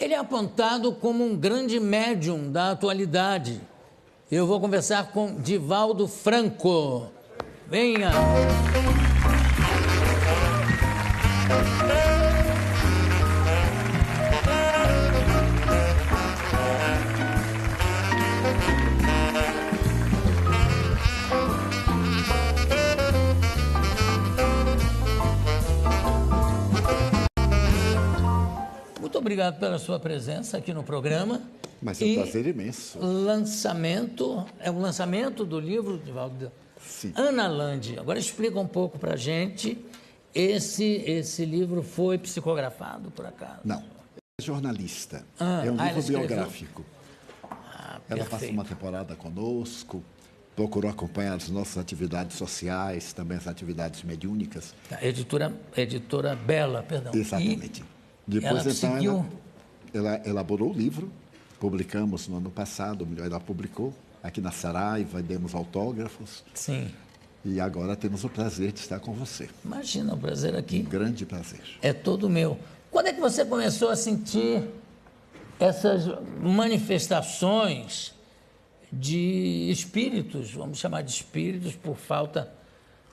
Ele é apontado como um grande médium da atualidade. Eu vou conversar com Divaldo Franco. Venha! Muito obrigado pela sua presença aqui no programa. Mas é um prazer imenso. É o lançamento do livro, Divaldo. Sim. Ana Landi. Agora explica um pouco para a gente, esse livro foi psicografado, por acaso? Não, é jornalista, é um livro biográfico. Ela passa uma temporada conosco, procurou acompanhar as nossas atividades sociais, também as atividades mediúnicas. Editora Bela, perdão. Exatamente. Depois, ela elaborou o livro, publicamos no ano passado, ela publicou aqui na Saraiva, demos autógrafos. Sim. E agora temos o prazer de estar com você. Imagina, o prazer aqui. Um grande prazer. É todo meu. Quando é que você começou a sentir essas manifestações de espíritos, vamos chamar de espíritos por falta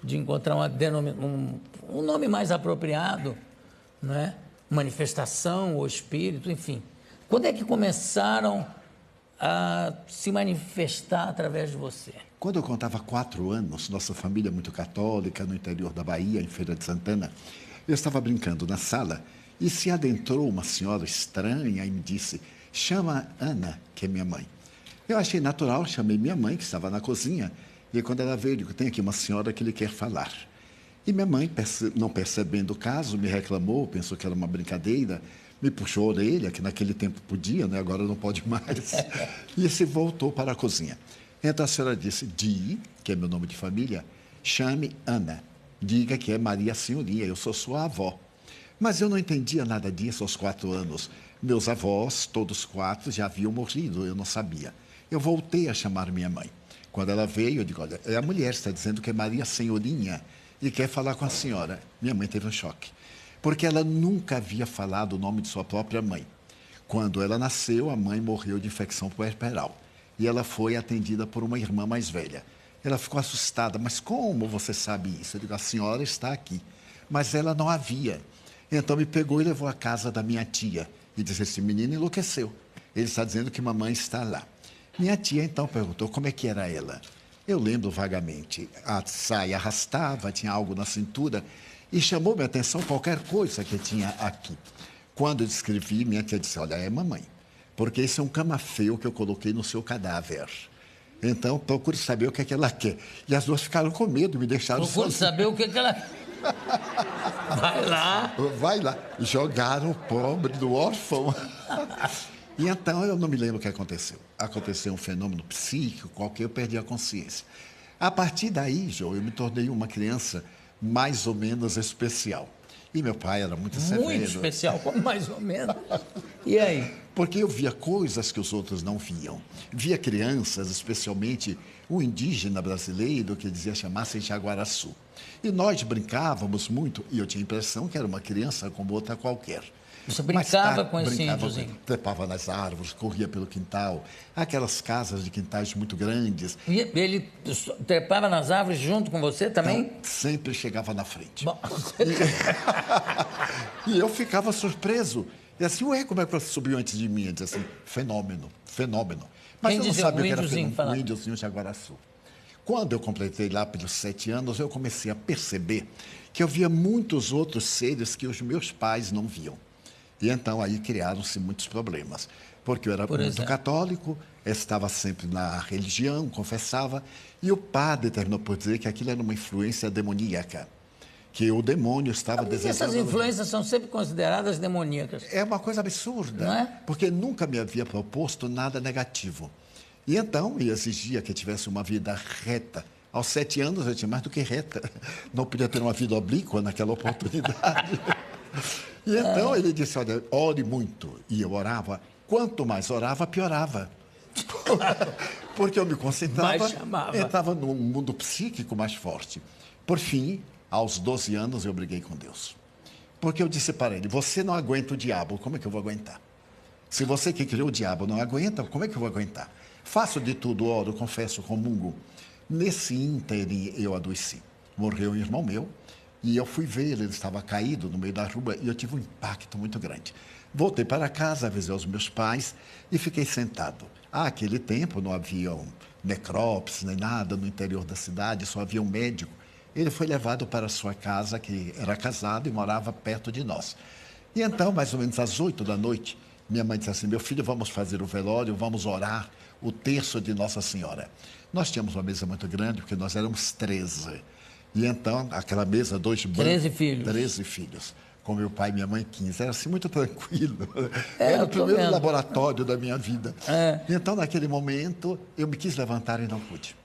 de encontrar um nome mais apropriado, não é? Manifestação ou espírito, enfim. Quando é que começaram a se manifestar através de você? Quando eu contava 4 anos, nossa família muito católica, no interior da Bahia, em Feira de Santana, eu estava brincando na sala e se adentrou uma senhora estranha e me disse: chama Ana, que é minha mãe. Eu achei natural, chamei minha mãe, que estava na cozinha, e quando ela veio, eu digo: tem aqui uma senhora que lhe quer falar. E minha mãe, não percebendo o caso, me reclamou, pensou que era uma brincadeira, me puxou a orelha, que naquele tempo podia, né? Agora não pode mais, e se voltou para a cozinha. Então a senhora disse: Di, que é meu nome de família, chame Ana, diga que é Maria Senhoria, eu sou sua avó. Mas eu não entendia nada disso aos 4 anos. Meus avós, todos 4, já haviam morrido, eu não sabia. Eu voltei a chamar minha mãe. Quando ela veio, eu digo: olha, a mulher está dizendo que é Maria Senhorinha e quer falar com a senhora. Minha mãe teve um choque, porque ela nunca havia falado o nome de sua própria mãe. Quando ela nasceu, a mãe morreu de infecção puerperal e ela foi atendida por uma irmã mais velha. Ela ficou assustada: mas como você sabe isso? Eu digo: a senhora está aqui. Mas ela não havia. Então me pegou e levou à casa da minha tia e disse: esse menino enlouqueceu, ele está dizendo que mamãe está lá. Minha tia então perguntou como é que era ela. Eu lembro vagamente, a saia arrastava, tinha algo na cintura e chamou minha atenção qualquer coisa que tinha aqui. Quando eu descrevi, minha tia disse: olha, é mamãe, porque esse é um camafeu que eu coloquei no seu cadáver. Então, procure saber o que é que ela quer. E as duas ficaram com medo, me deixaram Procure saber o que é que ela... Vai lá. Vai lá. Jogaram o pobre do órfão. E então, eu não me lembro o que aconteceu. Aconteceu um fenômeno psíquico qualquer, eu perdi a consciência. A partir daí, João, eu me tornei uma criança mais ou menos especial. E meu pai era muito severo. Muito especial, como mais ou menos. E aí? Porque eu via coisas que os outros não viam. Via crianças, especialmente um indígena brasileiro que dizia chamar-se Jaguaraçu. E nós brincávamos muito, e eu tinha a impressão que era uma criança como outra qualquer. Você brincava com esse índiozinho? Trepava nas árvores, corria pelo quintal, aquelas casas de quintais muito grandes. E ele trepava nas árvores junto com você também? Então, sempre chegava na frente. Bom, E eu ficava surpreso. E assim, ué, como é que você subiu antes de mim? Eu dizia assim: fenômeno, fenômeno. Mas eu não sabia o que era fenômeno, um índiozinho Jaguaraçu. Quando eu completei lá pelos 7 anos, eu comecei a perceber que eu via muitos outros seres que os meus pais não viam. E então aí criaram-se muitos problemas, porque eu era muito católico, estava sempre na religião, confessava, e o padre terminou por dizer que aquilo era uma influência demoníaca, que o demônio estava desejando... Essas influências são sempre consideradas demoníacas. É uma coisa absurda, não é? Porque nunca me havia proposto nada negativo. E então ele exigia que eu tivesse uma vida reta. Aos 7 anos eu tinha mais do que reta, não podia ter uma vida oblíqua naquela oportunidade. E então ele disse: olha, ore muito. E eu orava. Quanto mais orava, piorava. Porque eu me concentrava, entrava num mundo psíquico mais forte. Por fim, aos 12 anos, eu briguei com Deus. Porque eu disse para ele: você não aguenta o diabo, como é que eu vou aguentar? Se você que criou o diabo não aguenta, como é que eu vou aguentar? Faço de tudo, oro, confesso, comungo. Nesse ínterim eu adoeci. Morreu um irmão meu e eu fui ver ele estava caído no meio da rua e eu tive um impacto muito grande. Voltei para casa, avisei os meus pais e fiquei sentado. Aquele tempo não havia necrópsia nem nada no interior da cidade, só havia um médico. Ele foi levado para a sua casa, que era casado e morava perto de nós. E então, mais ou menos às 8 da noite, minha mãe disse assim: meu filho, vamos fazer o velório, vamos orar o terço de Nossa Senhora. Nós tínhamos uma mesa muito grande, porque nós éramos 13. E então, aquela mesa, 13 filhos. 13 filhos. Com meu pai e minha mãe, 15. Era assim muito tranquilo. Era o primeiro laboratório da minha vida. E então, naquele momento, eu me quis levantar e não pude.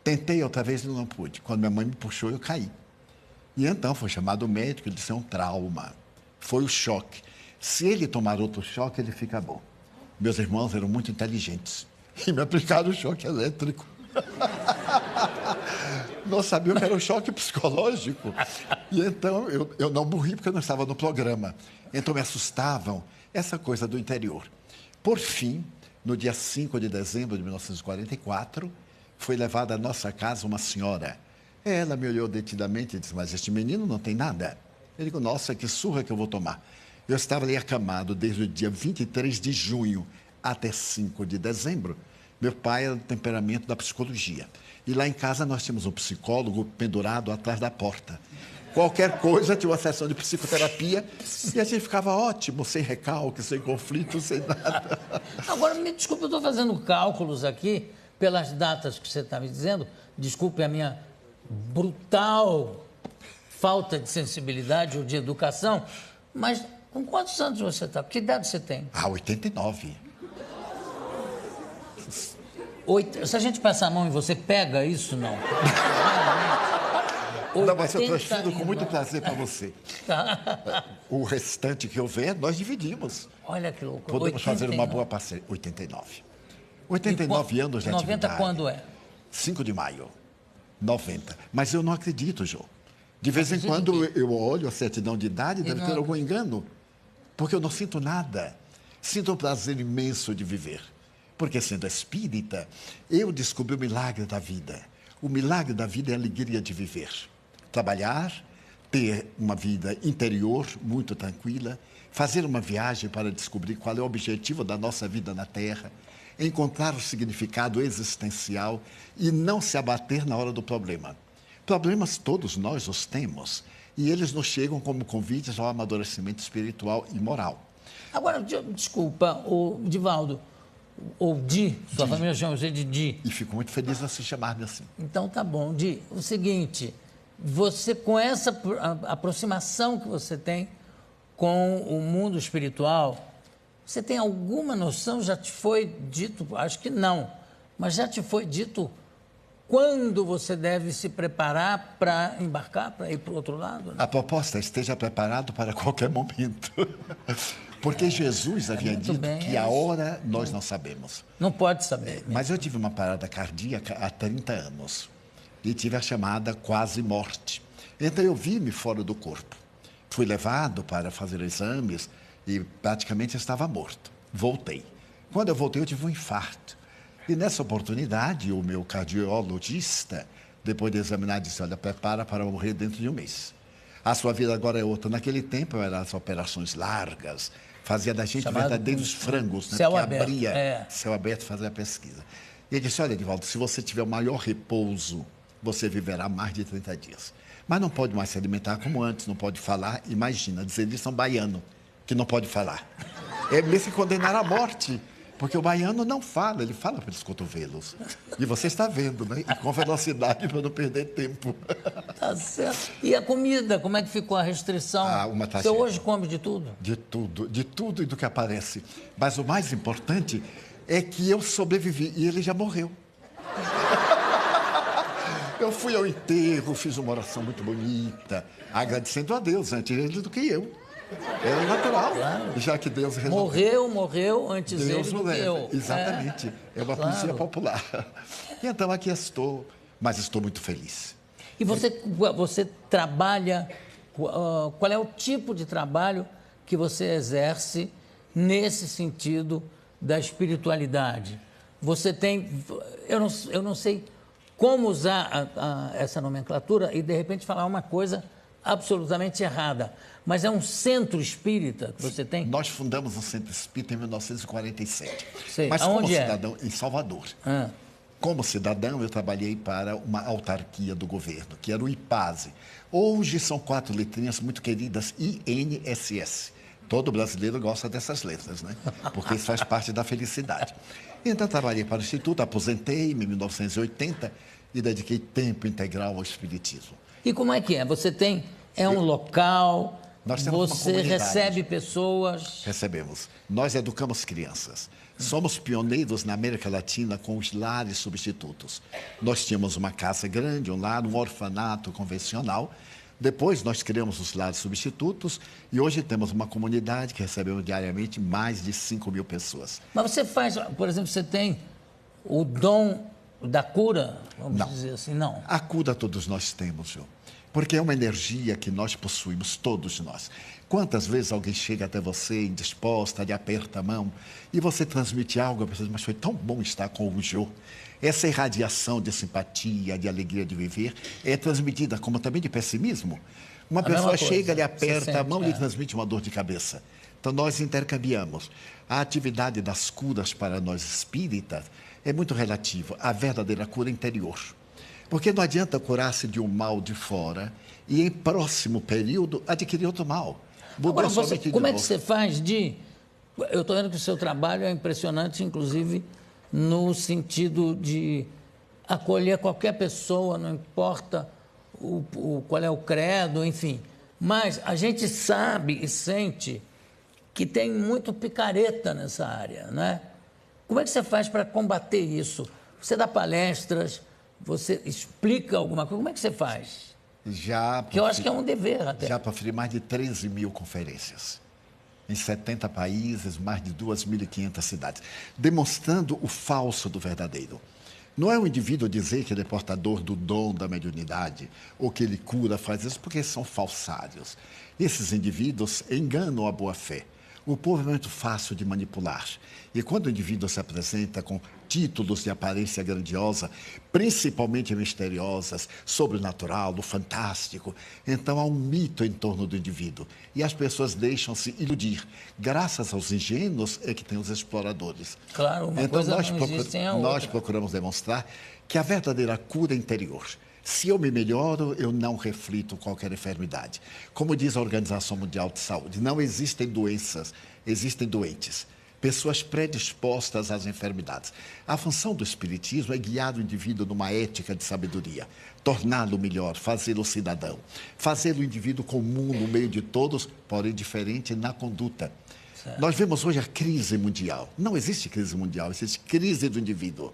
Tentei outra vez e não pude. Quando minha mãe me puxou, eu caí. E então foi chamado o médico, ele disse: é um trauma. Foi o choque. Se ele tomar outro choque, ele fica bom. Meus irmãos eram muito inteligentes e me aplicaram o choque elétrico. Não sabiam que era um choque psicológico. E então eu não morri porque eu não estava no programa. Então me assustavam essa coisa do interior. Por fim, no dia 5 de dezembro de 1944, foi levada à nossa casa uma senhora. Ela me olhou detidamente e disse: mas este menino não tem nada. Eu digo: nossa, que surra que eu vou tomar. Eu estava ali acamado desde o dia 23 de junho até 5 de dezembro. Meu pai era do temperamento da psicologia. E lá em casa nós tínhamos um psicólogo pendurado atrás da porta. Qualquer coisa tinha uma sessão de psicoterapia e a gente ficava ótimo, sem recalque, sem conflito, sem nada. Agora, me desculpe, eu estou fazendo cálculos aqui pelas datas que você está me dizendo. Desculpe a minha brutal falta de sensibilidade ou de educação, mas com quantos anos você está? Que idade você tem? 89. Se a gente passar a mão e você pega isso, não? Não, mas eu transfiro com muito prazer para você. O restante que houver, nós dividimos. Olha que louco. Podemos fazer uma boa parceria. 89. 89 anos de 90 atividade. Quando é? 5 de maio. 90. Mas eu não acredito, Jô. De vez em quando eu olho a certidão de idade, deve ter algum engano. Porque eu não sinto nada. Sinto um prazer imenso de viver. Porque, sendo espírita, eu descobri o milagre da vida. O milagre da vida é a alegria de viver. Trabalhar, ter uma vida interior muito tranquila, fazer uma viagem para descobrir qual é o objetivo da nossa vida na Terra, encontrar o significado existencial e não se abater na hora do problema. Problemas todos nós os temos e eles nos chegam como convites ao amadurecimento espiritual e moral. Agora, desculpa, Divaldo, ou Di, sua família chama você de Di. E fico muito feliz de se chamar-me assim. Então tá bom, Di. O seguinte, você com essa aproximação que você tem com o mundo espiritual, você tem alguma noção, já te foi dito, acho que não, mas já te foi dito quando você deve se preparar para embarcar, para ir para o outro lado? Né? A proposta é: esteja preparado para qualquer momento. Porque Jesus havia dito que a hora nós não sabemos. Não pode saber. Mas eu tive uma parada cardíaca há 30 anos. E tive a chamada quase morte. Então eu vi-me fora do corpo. Fui levado para fazer exames e praticamente estava morto. Voltei. Quando eu voltei, eu tive um infarto. E nessa oportunidade, o meu cardiologista, depois de examinar, disse: olha, prepara para morrer dentro de um mês. A sua vida agora é outra. Naquele tempo eram as operações largas, fazia da gente verdadeiros frangos, né? Céu que aberto, abria céu aberto, fazia a pesquisa. E ele disse: olha, Edivaldo, se você tiver o maior repouso, você viverá mais de 30 dias. Mas não pode mais se alimentar como antes, não pode falar. Imagina, dizer isso a um baiano que não pode falar. É mesmo que condenar à morte. Porque o baiano não fala, ele fala pelos cotovelos. E você está vendo, né? E com velocidade para não perder tempo. Tá certo. E a comida, como é que ficou a restrição? Você hoje come de tudo? De tudo e do que aparece. Mas o mais importante é que eu sobrevivi e ele já morreu. Eu fui ao enterro, fiz uma oração muito bonita, agradecendo a Deus antes ele do que eu. É natural, claro. Já que Deus resolveu. Morreu antes Deus ele do que eu. Exatamente. É uma poesia popular. E então aqui estou, mas estou muito feliz. E você trabalha, qual é o tipo de trabalho que você exerce nesse sentido da espiritualidade. Você tem... Eu não sei como usar essa nomenclatura e, de repente, falar uma coisa absolutamente errada. Mas é um centro espírita que você tem? Nós fundamos o Centro Espírita em 1947. Sei. Mas Aonde como é? cidadão, em Salvador. Como cidadão, eu trabalhei para uma autarquia do governo, que era o IPASE. Hoje são 4 letrinhas muito queridas, INSS. Todo brasileiro gosta dessas letras, né? Porque isso faz parte da felicidade. Então, trabalhei para o Instituto, aposentei-me em 1980 e dediquei tempo integral ao Espiritismo. E como é que é? Você tem... É um local... Nós temos uma você comunidade. recebe pessoas... Recebemos. Nós educamos crianças. Somos pioneiros na América Latina com os lares substitutos. Nós tínhamos uma casa grande, um lar, um orfanato convencional. Depois nós criamos os lares substitutos e hoje temos uma comunidade que recebemos diariamente mais de 5.000 pessoas. Mas você faz, por exemplo, você tem o dom da cura, vamos dizer assim, não? A cura todos nós temos, João. Porque é uma energia que nós possuímos, todos nós. Quantas vezes alguém chega até você indisposta, lhe aperta a mão e você transmite algo, a pessoa diz, mas foi tão bom estar com o Jô. Essa irradiação de simpatia, de alegria de viver, é transmitida como também de pessimismo. Uma pessoa chega, lhe aperta a mão e lhe transmite uma dor de cabeça. Então, nós intercambiamos. A atividade das curas para nós espíritas é muito relativa à verdadeira cura interior. Porque não adianta curar-se de um mal de fora e, em próximo período, adquirir outro mal. Agora, como é que você faz de... Eu estou vendo que o seu trabalho é impressionante, inclusive, no sentido de acolher qualquer pessoa, não importa qual é o credo, enfim. Mas a gente sabe e sente que tem muito picareta nessa área, não é? Como é que você faz para combater isso? Você dá palestras... Você explica alguma coisa? Como é que você faz? Que eu acho que é um dever até. Já proferi mais de 13.000 conferências. Em 70 países, mais de 2.500 cidades. Demonstrando o falso do verdadeiro. Não é o indivíduo dizer que ele é portador do dom da mediunidade, ou que ele cura, faz isso, porque são falsários. Esses indivíduos enganam a boa-fé. O povo é muito fácil de manipular. E quando o indivíduo se apresenta com títulos de aparência grandiosa, principalmente misteriosas, sobrenatural, do fantástico, então há um mito em torno do indivíduo. E as pessoas deixam-se iludir. Graças aos ingênuos é que tem os exploradores. Claro, uma coisa não existe sem a outra. Nós procuramos demonstrar que a verdadeira cura é interior. Se eu me melhoro, eu não reflito qualquer enfermidade. Como diz a Organização Mundial de Saúde, não existem doenças, existem doentes. Pessoas predispostas às enfermidades. A função do Espiritismo é guiar o indivíduo numa ética de sabedoria, torná-lo melhor, fazê-lo cidadão, fazê-lo indivíduo comum no meio de todos, porém diferente na conduta. Certo. Nós vemos hoje a crise mundial. Não existe crise mundial, existe crise do indivíduo.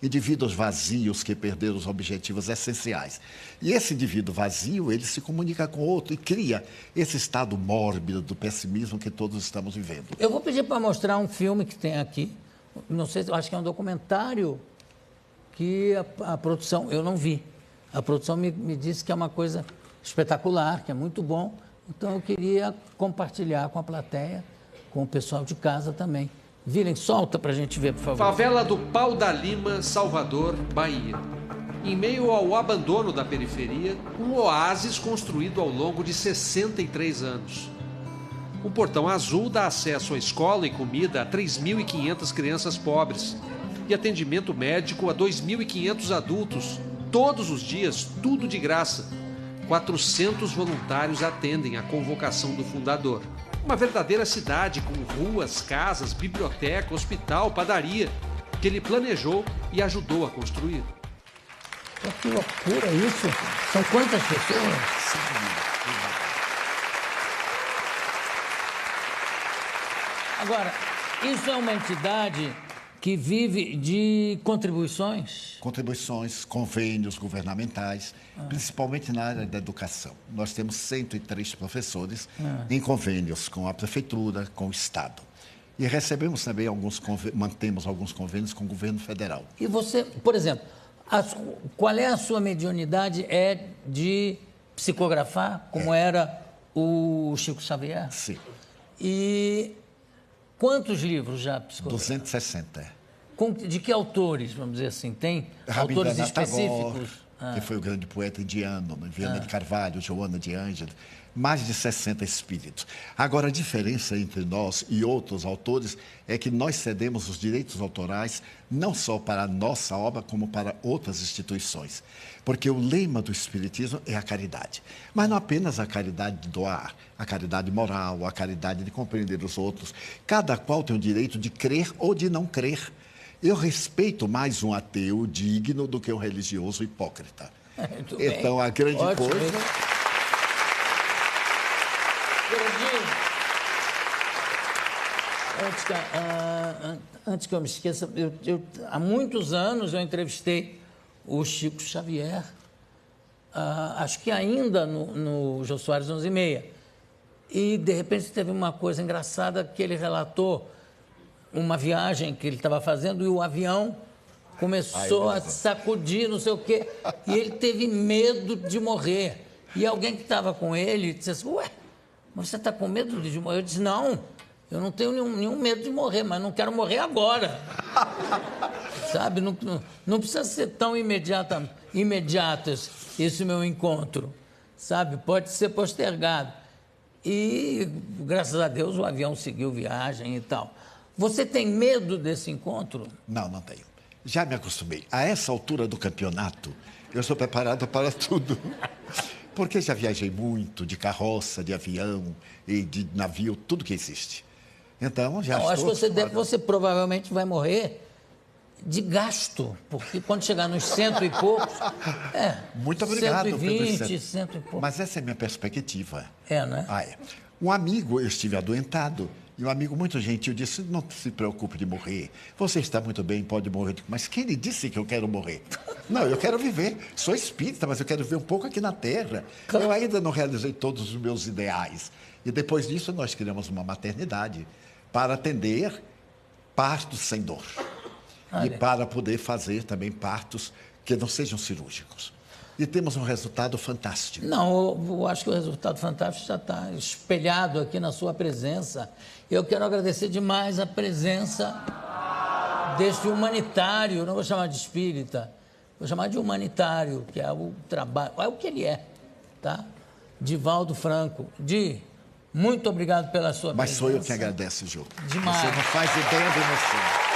Indivíduos vazios que perderam os objetivos essenciais. E esse indivíduo vazio, ele se comunica com outro e cria esse estado mórbido do pessimismo que todos estamos vivendo. Eu vou pedir para mostrar um filme que tem aqui. Não sei, acho que é um documentário que a produção, eu não vi. A produção me disse que é uma coisa espetacular, que é muito bom. Então eu queria compartilhar com a plateia, com o pessoal de casa também. Virem, solta para a gente ver, por favor. Favela do Pau da Lima, Salvador, Bahia. Em meio ao abandono da periferia, um oásis construído ao longo de 63 anos. O Portão Azul dá acesso à escola e comida a 3.500 crianças pobres e atendimento médico a 2.500 adultos, todos os dias, tudo de graça. 400 voluntários atendem à convocação do fundador. Uma verdadeira cidade com ruas, casas, biblioteca, hospital, padaria, que ele planejou e ajudou a construir. Que loucura isso! São quantas pessoas? Agora, isso é uma entidade que vive de contribuições? Contribuições, convênios governamentais, principalmente na área da educação. Nós temos 103 professores em convênios com a prefeitura, com o Estado. E recebemos também mantemos alguns convênios com o governo federal. E você, por exemplo, qual é a sua mediunidade? É de psicografar, como era o Chico Xavier? Sim. E Quantos livros já psicografou? 260. De que autores, vamos dizer assim? Tem autores Rabindranath específicos? Tagore, que foi o grande poeta indiano, né? Viana de Carvalho, Joana de Ângeles, mais de 60 espíritos. Agora, a diferença entre nós e outros autores é que nós cedemos os direitos autorais não só para a nossa obra, como para outras instituições. Porque o lema do Espiritismo é a caridade. Mas não apenas a caridade de doar, a caridade moral, a caridade de compreender os outros. Cada qual tem o direito de crer ou de não crer. Eu respeito mais um ateu digno do que um religioso hipócrita. Então, a grande coisa... Antes que eu me esqueça, há muitos anos eu entrevistei o Chico Xavier, acho que ainda no Jô Soares 11h30. E, de repente, teve uma coisa engraçada que ele relatou uma viagem que ele estava fazendo e o avião começou a sacudir, não sei o quê, e ele teve medo de morrer. E alguém que estava com ele disse assim, ué, mas você está com medo de morrer? Eu disse, não, eu não tenho nenhum medo de morrer, mas não quero morrer agora. Sabe, não precisa ser tão imediato esse meu encontro, sabe, pode ser postergado. E, graças a Deus, o avião seguiu viagem e tal. Você tem medo desse encontro? Não, não tenho. Já me acostumei. A essa altura do campeonato, eu estou preparado para tudo. Porque já viajei muito de carroça, de avião e de navio, tudo que existe. Então, já estou... Acho que você provavelmente vai morrer de gasto, porque quando chegar nos 100 e poucos... Muito obrigado, 120, 100 e poucos. Mas essa é a minha perspectiva. Né? É. Um amigo, eu estive adoentado, e um amigo muito gentil disse, não se preocupe de morrer, você está muito bem, pode morrer. Mas quem lhe disse que eu quero morrer? Não, eu quero viver, sou espírita, mas eu quero viver um pouco aqui na Terra. Eu ainda não realizei todos os meus ideais. E depois disso nós criamos uma maternidade para atender partos sem dor. E para poder fazer também partos que não sejam cirúrgicos. E temos um resultado fantástico. Não, eu acho que o resultado fantástico já está espelhado aqui na sua presença. Eu quero agradecer demais a presença deste humanitário, não vou chamar de espírita, vou chamar de humanitário, que é o trabalho, é o que ele é, tá? Divaldo Franco. Muito obrigado pela sua presença. Mas sou eu que agradeço, Jô. Demais. Você não faz ideia do emoção.